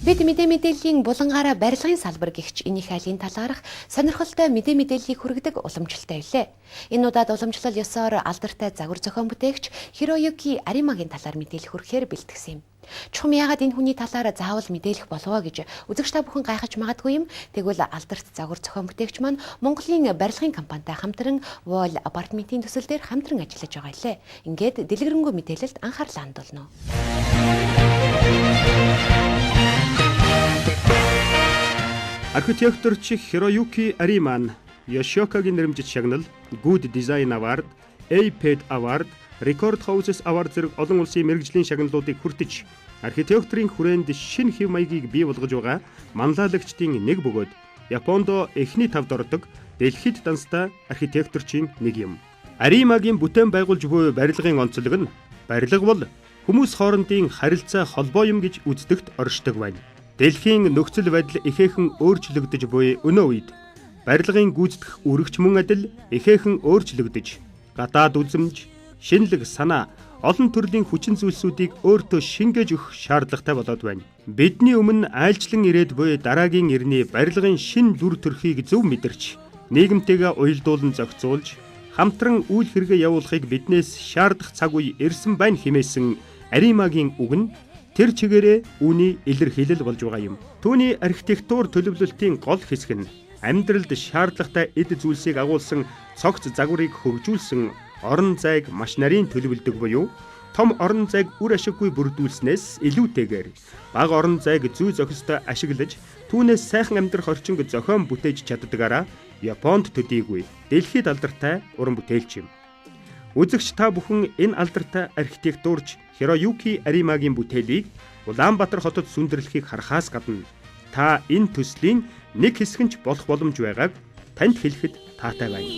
Бид мэдээллийн булангаараа барилгын салбар гэгч энийх айлын талаарх сонирхолтой мэдээллийг хүргэдэг уламжлалтай билээ. Энэ удаад уламжлал ёсоор алдартай загвар зохион бүтээгч Хироюки Аримагийн талаар мэдээлэл хүргэхээр бэлтгэсэн юм. Чухам яагаад энэ хүний талаар заавал мэдээлэх болов гэж үзэгч та бүхэн гайхаж магадгүй юм. Тэгвэл алдарт загвар зохион бүтээгч маань Монголын барилгын компанитай хамтран Wall апартментийн төсөл дээр хамтран ажиллаж байгаа лээ. Ингээд дэлгэрэнгүй мэдээлэлд анхаарлаа хандуулно. Архитекторч Хироюки Арима Yoshiokaгийн нэрмжит шагнал, Good Design Award, APED Award, Record Houses Award зэрэг олон улсын мэргэжлийн шагналуудыг хүртэж, архитекторын хүрээнд шинэ хэв маягийг бий болгож байгаа манлайлагчдын нэг бөгөөд Японд эхний тавд ордог дэлхийд данстай архитекторчийн нэг юм. Аримагийн бүтээн байгуулж буй барилгын онцлог нь барилга бол хүмүүс хоорондын харилцаа холбоо юм гэж үздэгт оршдог байна. Дэлхийн нөхцөл байдал ихээхэн өөрчлөгдөж буй өнөө үед барилгын гүйцэтгэх үрэгч мөн адил ихээхэн өөрчлөгдөж, гадаад үзмж, шинэлэг санаа, олон төрлийн хүчин зүйлсүүдийг өөртөө шингээж өгөх шаардлагатай болоод байна. Бидний өмнө айлчлан ирээд буй дараагийн ирний барилгын шин дүр төрхийг зөв мэдэрч, нийгэмтэйгээ уялдуулан зохицуулж, хамтран үйл хэрэгэ явуулахыг биднээс шаардах цаг үе ирсэн байна хэмээсэн Аримагийн үг нь тэр чигээрээ үүний илэрхийлэл болж байгаа юм. Түүний архитектур төлөвлөлтийн гол хэсэг нь амьдралд шаардлагатай эд зүйлсийг агуулсан цогц загварыг хөгжүүлсэн орон зайг маш нарийн төлөвлөдөг буюу том орон зайг үр ашиггүй бүрдүүлснээс илүүтэйгээр бага орон зайг зүй зохистой ашиглаж түүнээс сайхан амьдрах орчинг зохион бүтээж чаддагаараа Японд төдийгүй дэлхийд алдартай уран бүтээлч юм. Үзэгч та бүхэн энэ алдартай архитектурч Хироюки Аримагийн бүтээлийг Улаанбаатар хотод сүндэрлэхийг харахаас гадна та энэ төслийн нэг хэсэг нь болох боломж байгааг танд хэлэхэд таатай байна.